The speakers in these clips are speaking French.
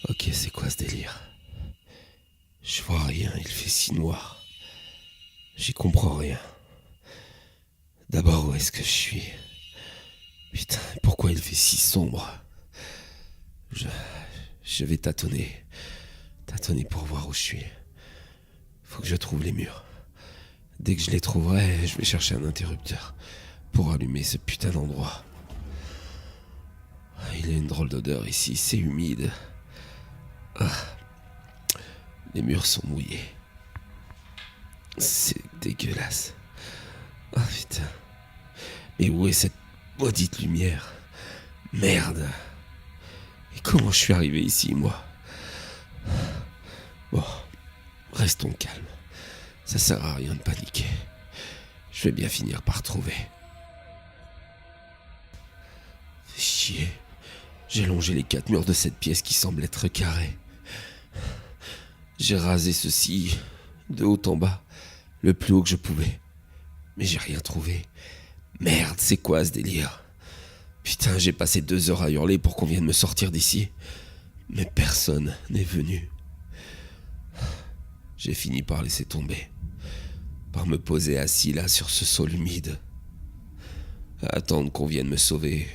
Ok, c'est quoi ce délire? Je vois rien, il fait si noir. J'y comprends rien. D'abord, où est-ce que je suis? Putain, pourquoi il fait si sombre? Je, je vais tâtonner. Tâtonner pour voir où je suis. Faut que je trouve les murs. Dès que je les trouverai, je vais chercher un interrupteur pour allumer ce putain d'endroit. Il y a une drôle d'odeur ici, c'est humide. Ah, les murs sont mouillés. C'est dégueulasse. Ah putain. Mais où est cette maudite lumière? Merde. Et comment je suis arrivé ici, moi? Bon, restons calmes. Ça sert à rien de paniquer. Je vais bien finir par trouver. Fais chier. J'ai longé les 4 murs de cette pièce qui semble être carrée. J'ai rasé ceci de haut en bas, le plus haut que je pouvais. Mais j'ai rien trouvé. Merde, c'est quoi ce délire? Putain, j'ai passé 2 heures à hurler pour qu'on vienne me sortir d'ici. Mais personne n'est venu. J'ai fini par laisser tomber. Par me poser assis là sur ce sol humide. À attendre qu'on vienne me sauver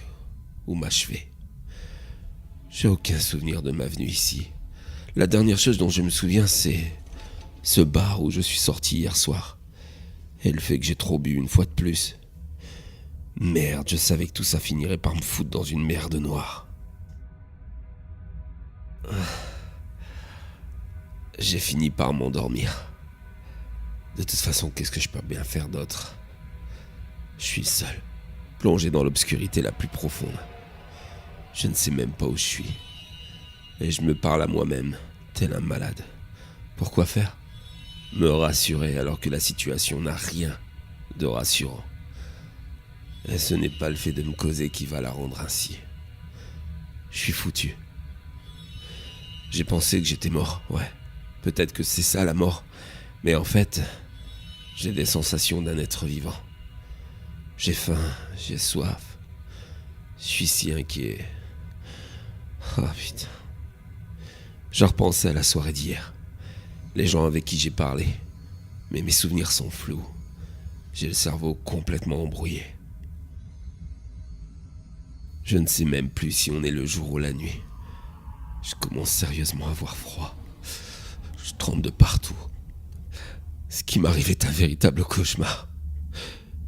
ou m'achever. J'ai aucun souvenir de ma venue ici. La dernière chose dont je me souviens, c'est ce bar où je suis sorti hier soir. Et le fait que j'ai trop bu une fois de plus. Merde, je savais que tout ça finirait par me foutre dans une merde noire. J'ai fini par m'endormir. De toute façon, qu'est-ce que je peux bien faire d'autre? Je suis seul, plongé dans l'obscurité la plus profonde. Je ne sais même pas où je suis. Et je me parle à moi-même, tel un malade. Pourquoi faire? Me rassurer alors que la situation n'a rien de rassurant. Et ce n'est pas le fait de me causer qui va la rendre ainsi. Je suis foutu. J'ai pensé que j'étais mort, ouais. Peut-être que c'est ça la mort. Mais en fait, j'ai des sensations d'un être vivant. J'ai faim, j'ai soif. Je suis si inquiet. Oh putain. Je repensais à la soirée d'hier. Les gens avec qui j'ai parlé. Mais mes souvenirs sont flous. J'ai le cerveau complètement embrouillé. Je ne sais même plus si on est le jour ou la nuit. Je commence sérieusement à avoir froid. Je tremble de partout. Ce qui m'arrive est un véritable cauchemar.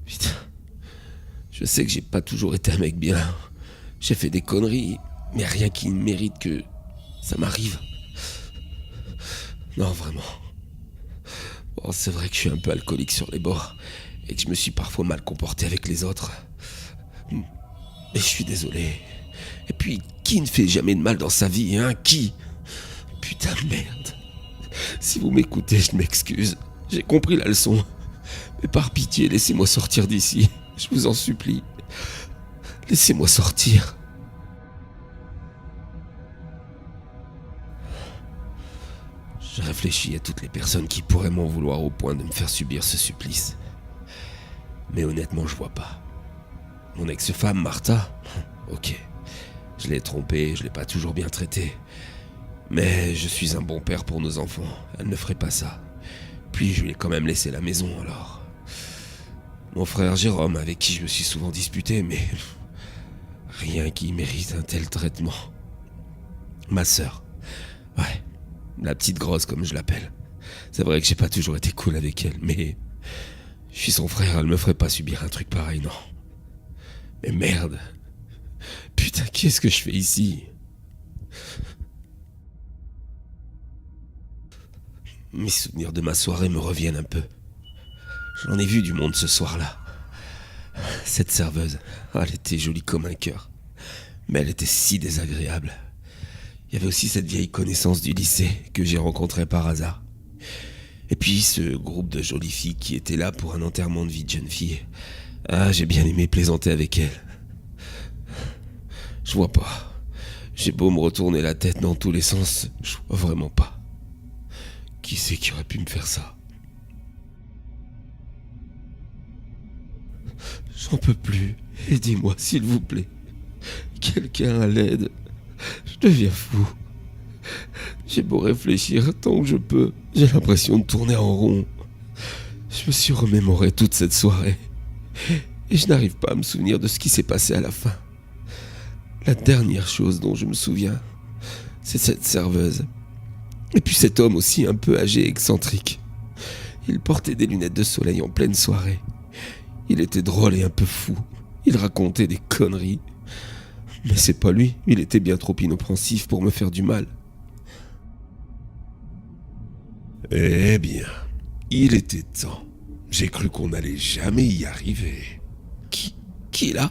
Putain. Je sais que j'ai pas toujours été un mec bien. J'ai fait des conneries, mais rien qui mérite que ça m'arrive. Non, vraiment. Bon, c'est vrai que je suis un peu alcoolique sur les bords et que je me suis parfois mal comporté avec les autres. Mais je suis désolé. Et puis, qui ne fait jamais de mal dans sa vie, hein? Qui? Putain de merde. Si vous m'écoutez, je m'excuse. J'ai compris la leçon. Mais par pitié, laissez-moi sortir d'ici. Je vous en supplie. Laissez-moi sortir. Je réfléchis à toutes les personnes qui pourraient m'en vouloir au point de me faire subir ce supplice. Mais honnêtement, je vois pas. Mon ex-femme, Martha, ok. Je l'ai trompée, je l'ai pas toujours bien traitée. Mais je suis un bon père pour nos enfants. Elle ne ferait pas ça. Puis je lui ai quand même laissé la maison, alors. Mon frère Jérôme, avec qui je me suis souvent disputé, mais rien qui mérite un tel traitement. Ma sœur, ouais, la petite grosse comme je l'appelle. C'est vrai que j'ai pas toujours été cool avec elle, mais je suis son frère, elle me ferait pas subir un truc pareil, non. Mais merde, putain, qu'est-ce que je fais ici? Mes souvenirs de ma soirée me reviennent un peu. J'en ai vu du monde ce soir-là. Cette serveuse, elle était jolie comme un cœur. Mais elle était si désagréable. Il y avait aussi cette vieille connaissance du lycée que j'ai rencontrée par hasard. Et puis ce groupe de jolies filles qui étaient là pour un enterrement de vie de jeune fille. Ah, j'ai bien aimé plaisanter avec elles. Je vois pas. J'ai beau me retourner la tête dans tous les sens, je vois vraiment pas. Qui c'est qui aurait pu me faire ça? J'en peux plus. Aidez-moi, s'il vous plaît. Quelqu'un à l'aide. Je deviens fou. J'ai beau réfléchir tant que je peux, j'ai l'impression de tourner en rond. Je me suis remémoré toute cette soirée et je n'arrive pas à me souvenir de ce qui s'est passé à la fin. La dernière chose dont je me souviens, c'est cette serveuse. Et puis cet homme aussi un peu âgé et excentrique. Il portait des lunettes de soleil en pleine soirée. Il était drôle et un peu fou. Il racontait des conneries. Mais c'est pas lui, il était bien trop inoffensif pour me faire du mal. Eh bien, il était temps. J'ai cru qu'on n'allait jamais y arriver. Qui est là?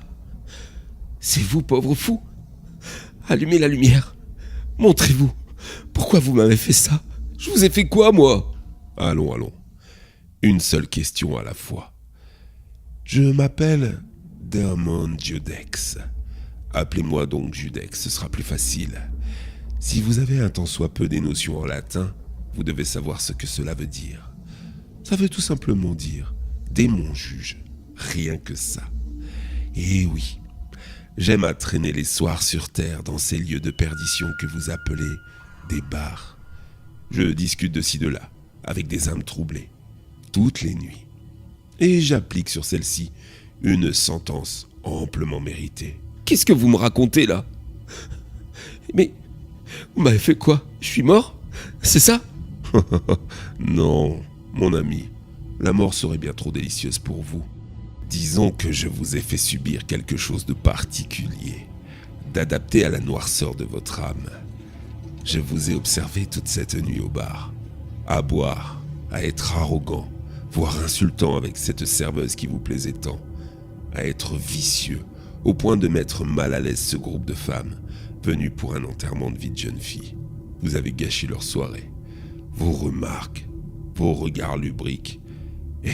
C'est vous, pauvre fou? Allumez la lumière. Montrez-vous. Pourquoi vous m'avez fait ça? Je vous ai fait quoi, moi? Allons. Une seule question à la fois. Je m'appelle Damon Judex. Appelez-moi donc Judex, ce sera plus facile. Si vous avez un tant soit peu des notions en latin, vous devez savoir ce que cela veut dire. Ça veut tout simplement dire démon juge, rien que ça. Et oui, j'aime à traîner les soirs sur terre dans ces lieux de perdition que vous appelez des bars. Je discute de ci de là, avec des âmes troublées, toutes les nuits. Et j'applique sur celle-ci une sentence amplement méritée. Qu'est-ce que vous me racontez, là? Mais vous m'avez fait quoi? Je suis mort? C'est ça? Non, mon ami, la mort serait bien trop délicieuse pour vous. Disons que je vous ai fait subir quelque chose de particulier, d'adapté à la noirceur de votre âme. Je vous ai observé toute cette nuit au bar, à boire, à être arrogant, voire insultant avec cette serveuse qui vous plaisait tant, à être vicieux, au point de mettre mal à l'aise ce groupe de femmes, venues pour un enterrement de vie de jeune fille. Vous avez gâché leur soirée, vos remarques, vos regards lubriques, et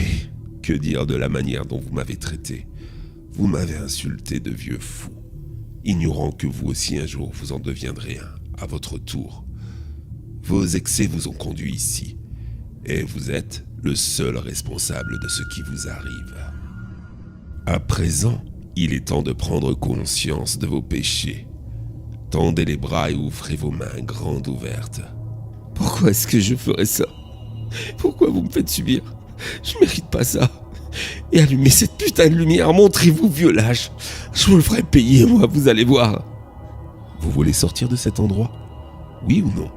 que dire de la manière dont vous m'avez traité? Vous m'avez insulté de vieux fou, ignorant que vous aussi un jour vous en deviendrez un, à votre tour. Vos excès vous ont conduit ici, et vous êtes le seul responsable de ce qui vous arrive. À présent, il est temps de prendre conscience de vos péchés. Tendez les bras et ouvrez vos mains grandes ouvertes. Pourquoi est-ce que je ferais ça? Pourquoi vous me faites subir? Je mérite pas ça. Et allumez cette putain de lumière, montrez-vous, vieux lâche. Je vous le ferai payer, moi, vous allez voir. Vous voulez sortir de cet endroit? Oui ou non?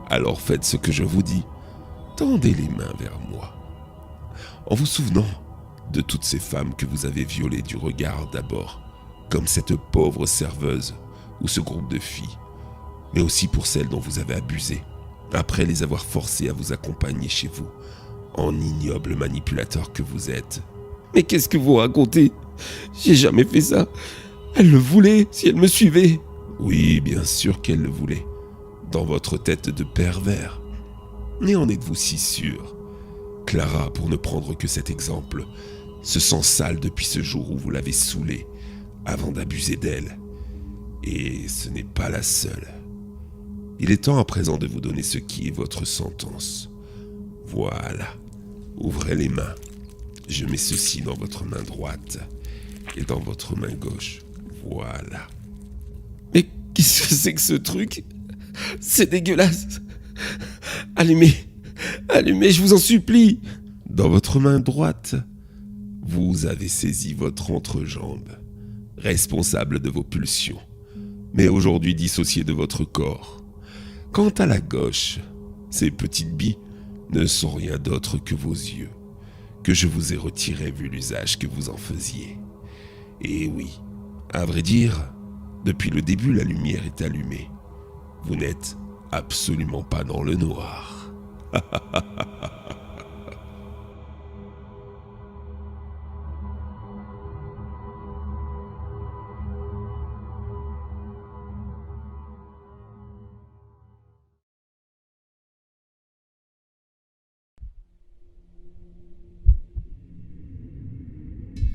Alors faites ce que je vous dis. Tendez les mains vers moi. En vous souvenant de toutes ces femmes que vous avez violées du regard d'abord, comme cette pauvre serveuse ou ce groupe de filles, mais aussi pour celles dont vous avez abusé, après les avoir forcées à vous accompagner chez vous, en ignoble manipulateur que vous êtes. Mais qu'est-ce que vous racontez? J'ai jamais fait ça. Elle le voulait, si elle me suivait. Oui, bien sûr qu'elle le voulait, dans votre tête de pervers. Mais en êtes-vous si sûr? Clara, pour ne prendre que cet exemple, se sent sale depuis ce jour où vous l'avez saoulée, avant d'abuser d'elle. Et ce n'est pas la seule. Il est temps à présent de vous donner ce qui est votre sentence. Voilà. Ouvrez les mains. Je mets ceci dans votre main droite et dans votre main gauche. Voilà. Mais qu'est-ce que c'est que ce truc? C'est dégueulasse. Allumez, je vous en supplie. Dans votre main droite, vous avez saisi votre entrejambe, responsable de vos pulsions, mais aujourd'hui dissocié de votre corps. Quant à la gauche, ces petites billes ne sont rien d'autre que vos yeux, que je vous ai retirés vu l'usage que vous en faisiez. Et oui, à vrai dire, depuis le début la lumière est allumée. Vous n'êtes absolument pas dans le noir.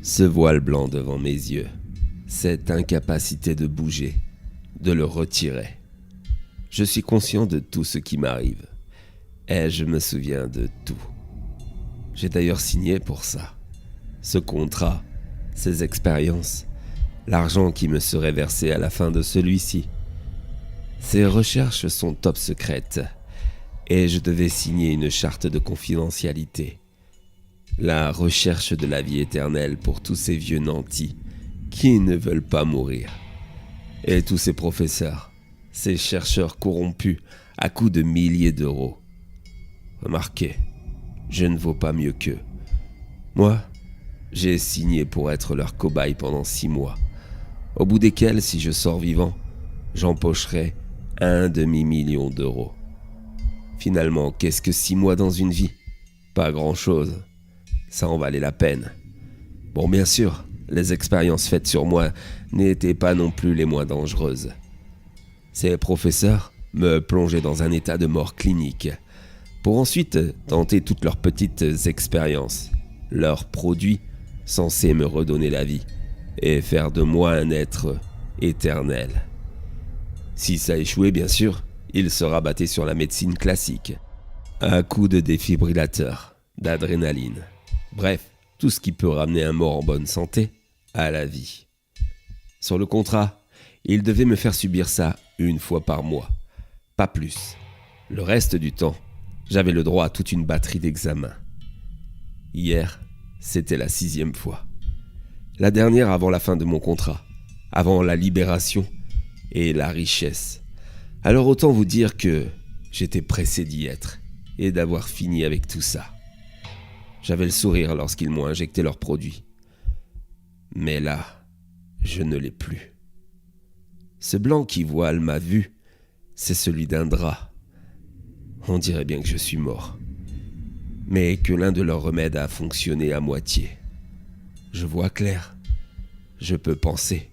Ce voile blanc devant mes yeux, cette incapacité de bouger, de le retirer. Je suis conscient de tout ce qui m'arrive, et je me souviens de tout. J'ai d'ailleurs signé pour ça. Ce contrat, ces expériences, l'argent qui me serait versé à la fin de celui-ci. Ces recherches sont top secrètes et je devais signer une charte de confidentialité. La recherche de la vie éternelle pour tous ces vieux nantis qui ne veulent pas mourir. Et tous ces professeurs, ces chercheurs corrompus à coups de milliers d'euros. Remarquez, je ne vaux pas mieux qu'eux. Moi, j'ai signé pour être leur cobaye pendant 6 mois, au bout desquels, si je sors vivant, j'empocherai 1/2 million d'euros. Finalement, qu'est-ce que 6 mois dans une vie? Pas grand-chose. Ça en valait la peine. Bon, bien sûr, les expériences faites sur moi n'étaient pas non plus les moins dangereuses. Ces professeurs me plongeaient dans un état de mort clinique, pour ensuite tenter toutes leurs petites expériences, leurs produits censés me redonner la vie et faire de moi un être éternel. Si ça échouait, bien sûr, ils se rabattaient sur la médecine classique, à coups de défibrillateurs, d'adrénaline, bref, tout ce qui peut ramener un mort en bonne santé à la vie. Sur le contrat, ils devaient me faire subir ça 1 fois par mois, pas plus. Le reste du temps, j'avais le droit à toute une batterie d'examens. Hier, c'était la 6e fois. La dernière avant la fin de mon contrat, avant la libération et la richesse. Alors autant vous dire que j'étais pressé d'y être et d'avoir fini avec tout ça. J'avais le sourire lorsqu'ils m'ont injecté leurs produits. Mais là, je ne l'ai plus. Ce blanc qui voile ma vue, c'est celui d'un drap. On dirait bien que je suis mort. Mais que l'un de leurs remèdes a fonctionné à moitié. Je vois clair. Je peux penser.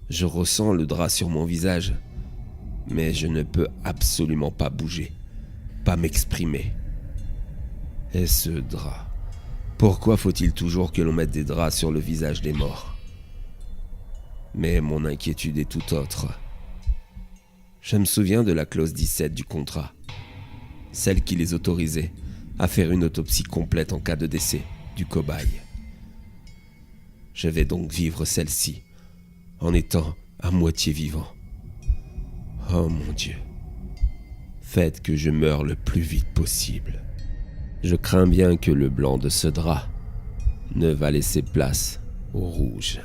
Je ressens le drap sur mon visage. Mais je ne peux absolument pas bouger. Pas m'exprimer. Et ce drap? Pourquoi faut-il toujours que l'on mette des draps sur le visage des morts? Mais mon inquiétude est tout autre. Je me souviens de la clause 17 du contrat. Celle qui les autorisait à faire une autopsie complète en cas de décès du cobaye. Je vais donc vivre celle-ci en étant à moitié vivant. Oh mon Dieu, faites que je meure le plus vite possible. Je crains bien que le blanc de ce drap ne va laisser place au rouge.